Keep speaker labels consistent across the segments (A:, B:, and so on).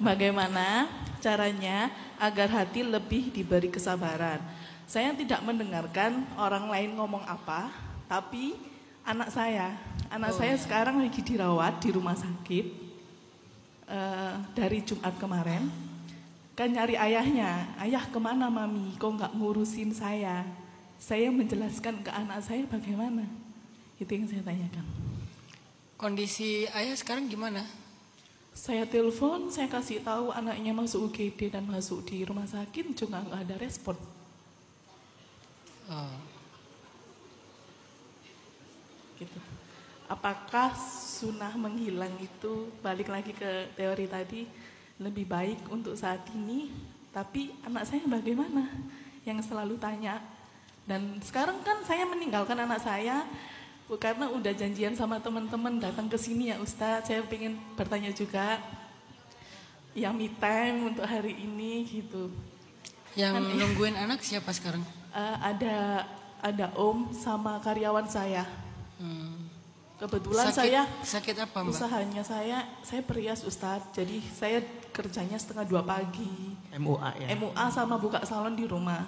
A: Bagaimana caranya agar hati lebih diberi kesabaran? Saya tidak mendengarkan orang lain ngomong apa, tapi anak saya sekarang lagi dirawat di rumah sakit dari Jumat kemarin. Kan nyari ayahnya, ayah kemana mami, kok nggak ngurusin saya? Saya menjelaskan ke anak saya bagaimana, itu yang saya tanyakan.
B: Kondisi ayah sekarang gimana?
A: Saya telepon, saya kasih tahu anaknya masuk UGD dan masuk di rumah sakit, juga nggak ada respon. Gitu. Apakah sunnah menghilang itu, balik lagi ke teori tadi, lebih baik untuk saat ini? Tapi anak saya bagaimana? Yang selalu tanya. Dan sekarang kan saya meninggalkan anak saya karena udah janjian sama teman-teman datang ke sini ya Ustadz. Saya pengen bertanya juga, ya me time untuk hari ini gitu.
B: Yang nungguin anak siapa sekarang?
A: Ada om sama karyawan saya. Kebetulan saya
B: sakit apa Mbak?
A: Usahanya saya perias Ustadz. Jadi saya kerjanya 1:30 pagi.
C: MUA ya.
A: MUA sama buka salon di rumah.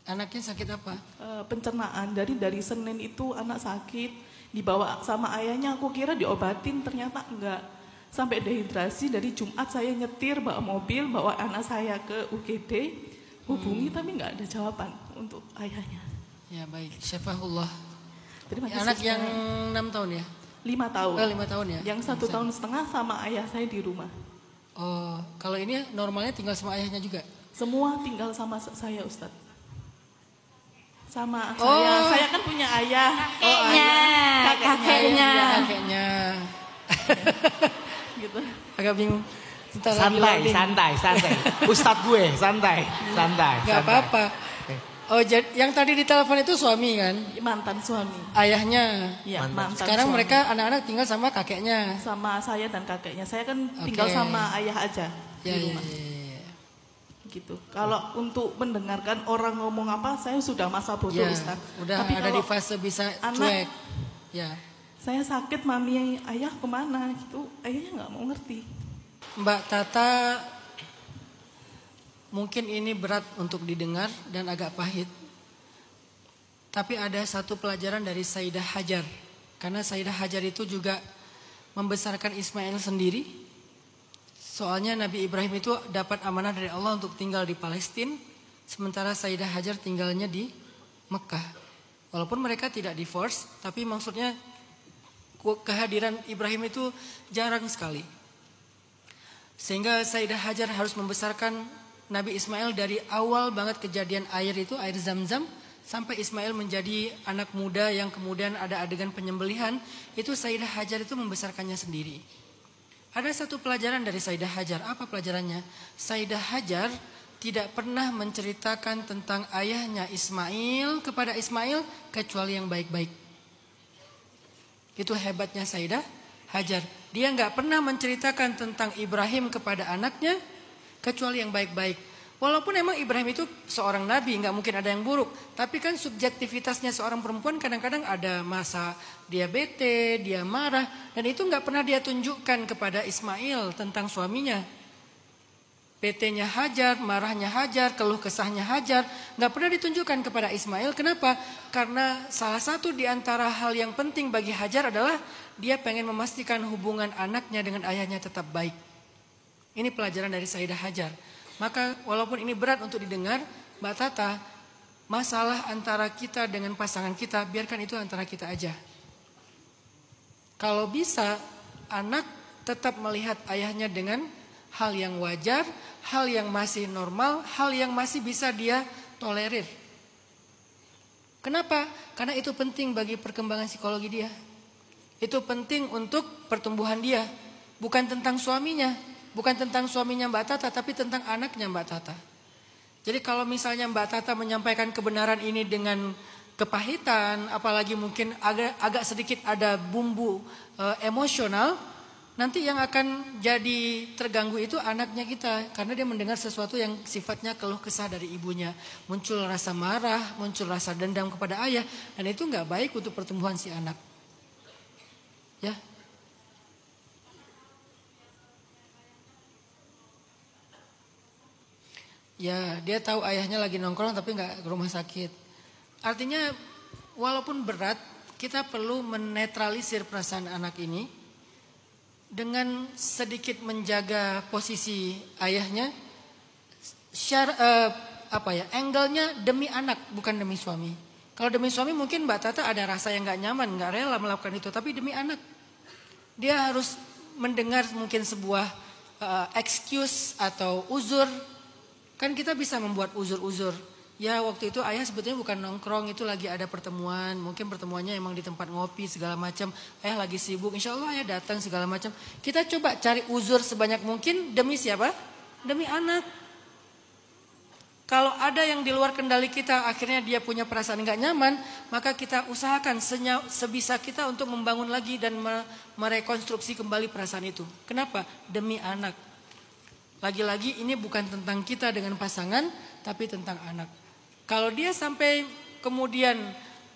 B: Anaknya sakit apa?
A: Pencernaan. Dari Senin itu anak sakit, dibawa sama ayahnya, aku kira diobatin, ternyata enggak. Sampai dehidrasi. Dari Jumat saya nyetir bawa mobil, bawa anak saya ke UGD, hubungi tapi enggak ada jawaban untuk ayahnya.
B: Ya baik, syafahullah.
A: Terima kasih.
B: Anak yang 6 tahun ya?
A: 5 tahun.
B: 5 tahun ya?
A: Yang 1,5 tahun sama ayah saya di rumah.
B: Oh, kalau ini normalnya tinggal sama ayahnya juga?
A: Semua tinggal sama saya Ustadz. Sama saya kan punya ayah.
B: Kakeknya.
A: Gitu.
B: Agak bingung.
C: Santai. Ustadz gue, santai.
B: Gak apa-apa. Oh, yang tadi ditelepon itu suami kan?
A: Mantan suami.
B: Ayahnya.
A: Ya, mantan
B: Sekarang
A: suami.
B: mereka anak-anak tinggal sama kakeknya.
A: Sama saya dan kakeknya. Saya kan tinggal sama ayah aja di rumah. Gitu. Kalau untuk mendengarkan orang ngomong apa, saya sudah masa bodoh Ustaz.
B: Udah
A: tapi
B: ada di fase bisa cuek. Ya.
A: Saya sakit, mami, ayah kemana? Gitu, ayahnya nggak mau ngerti.
B: Mbak Tata, mungkin ini berat untuk didengar dan agak pahit. Tapi ada satu pelajaran dari Sayyidah Hajar. Karena Sayyidah Hajar itu juga membesarkan Ismail sendiri. Soalnya Nabi Ibrahim itu dapat amanah dari Allah untuk tinggal di Palestina. Sementara Sayyidah Hajar tinggalnya di Mekah. Walaupun mereka tidak divorce, tapi maksudnya kehadiran Ibrahim itu jarang sekali. Sehingga Sayyidah Hajar harus membesarkan Nabi Ismail dari awal banget kejadian air itu, air Zam-Zam, sampai Ismail menjadi anak muda yang kemudian ada adegan penyembelihan. Itu Sayyidah Hajar itu membesarkannya sendiri. Ada satu pelajaran dari Sayyidah Hajar. Apa pelajarannya? Sayyidah Hajar tidak pernah menceritakan tentang ayahnya Ismail kepada Ismail kecuali yang baik-baik. Itu hebatnya Sayyidah Hajar. Dia nggak pernah menceritakan tentang Ibrahim kepada anaknya kecuali yang baik-baik. Walaupun emang Ibrahim itu seorang nabi, nggak mungkin ada yang buruk. Tapi kan subjektivitasnya seorang perempuan kadang-kadang ada masa dia bete, dia marah. Dan itu nggak pernah dia tunjukkan kepada Ismail tentang suaminya. Betenya Hajar, marahnya Hajar, keluh kesahnya Hajar. Nggak pernah ditunjukkan kepada Ismail. Kenapa? Karena salah satu di antara hal yang penting bagi Hajar adalah dia pengen memastikan hubungan anaknya dengan ayahnya tetap baik. Ini pelajaran dari Sayyidah Hajar. Maka walaupun ini berat untuk didengar, Mbak Tata, masalah antara kita dengan pasangan kita, biarkan itu antara kita aja. Kalau bisa, anak tetap melihat ayahnya dengan hal yang wajar, hal yang masih normal, hal yang masih bisa dia tolerir. Kenapa? Karena itu penting bagi perkembangan psikologi dia. Itu penting untuk pertumbuhan dia. Bukan tentang suaminya. Bukan tentang suaminya Mbak Tata, tapi tentang anaknya Mbak Tata. Jadi kalau misalnya Mbak Tata menyampaikan kebenaran ini dengan kepahitan, apalagi mungkin agak sedikit ada bumbu emosional, nanti yang akan jadi terganggu itu anaknya kita. Karena dia mendengar sesuatu yang sifatnya keluh kesah dari ibunya. Muncul rasa marah, muncul rasa dendam kepada ayah. Dan itu nggak baik untuk pertumbuhan si anak. Ya. Ya, dia tahu ayahnya lagi nongkrong tapi nggak ke rumah sakit. Artinya walaupun berat, kita perlu menetralisir perasaan anak ini dengan sedikit menjaga posisi ayahnya. Angle-nya demi anak, bukan demi suami. Kalau demi suami mungkin Mbak Tata ada rasa yang nggak nyaman, nggak rela melakukan itu. Tapi demi anak, dia harus mendengar mungkin sebuah excuse atau uzur. Kan kita bisa membuat uzur-uzur. Ya waktu itu ayah sebetulnya bukan nongkrong, itu lagi ada pertemuan. Mungkin pertemuannya emang di tempat ngopi segala macam. Ayah lagi sibuk, insya Allah ayah datang segala macam. Kita coba cari uzur sebanyak mungkin demi siapa? Demi anak. Kalau ada yang di luar kendali kita, akhirnya dia punya perasaan nggak nyaman, maka kita usahakan sebisa kita untuk membangun lagi dan merekonstruksi kembali perasaan itu. Kenapa? Demi anak. Lagi-lagi ini bukan tentang kita dengan pasangan, tapi tentang anak. Kalau dia sampai kemudian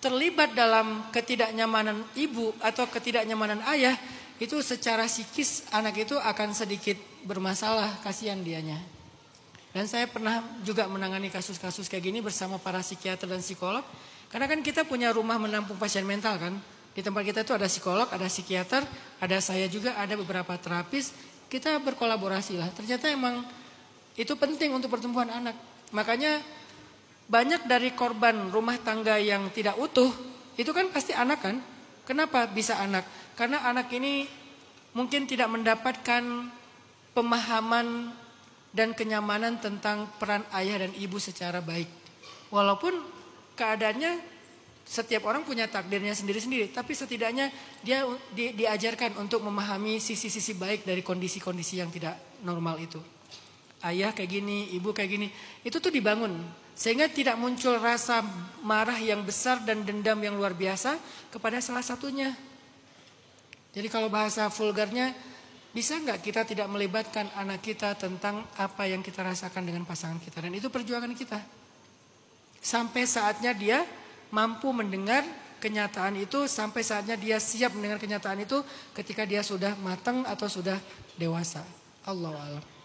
B: terlibat dalam ketidaknyamanan ibu atau ketidaknyamanan ayah, itu secara psikis anak itu akan sedikit bermasalah, kasihan dianya. Dan saya pernah juga menangani kasus-kasus kayak gini bersama para psikiater dan psikolog. Karena kan kita punya rumah menampung pasien mental kan. Di tempat kita itu ada psikolog, ada psikiater, ada saya juga, ada beberapa terapis. Kita berkolaborasi lah. Ternyata emang itu penting untuk pertumbuhan anak. Makanya banyak dari korban rumah tangga yang tidak utuh, itu kan pasti anak kan. Kenapa bisa anak? Karena anak ini mungkin tidak mendapatkan pemahaman dan kenyamanan tentang peran ayah dan ibu secara baik. Walaupun keadaannya setiap orang punya takdirnya sendiri-sendiri, tapi setidaknya dia diajarkan untuk memahami sisi-sisi baik dari kondisi-kondisi yang tidak normal itu. Ayah kayak gini, ibu kayak gini, itu tuh dibangun sehingga tidak muncul rasa marah yang besar dan dendam yang luar biasa kepada salah satunya. Jadi kalau bahasa vulgarnya, bisa nggak kita tidak melibatkan anak kita tentang apa yang kita rasakan dengan pasangan kita. Dan itu perjuangan kita. Sampai saatnya dia mampu mendengar kenyataan itu. Sampai saatnya dia siap mendengar kenyataan itu ketika dia sudah matang atau sudah dewasa. Allahu a'lam.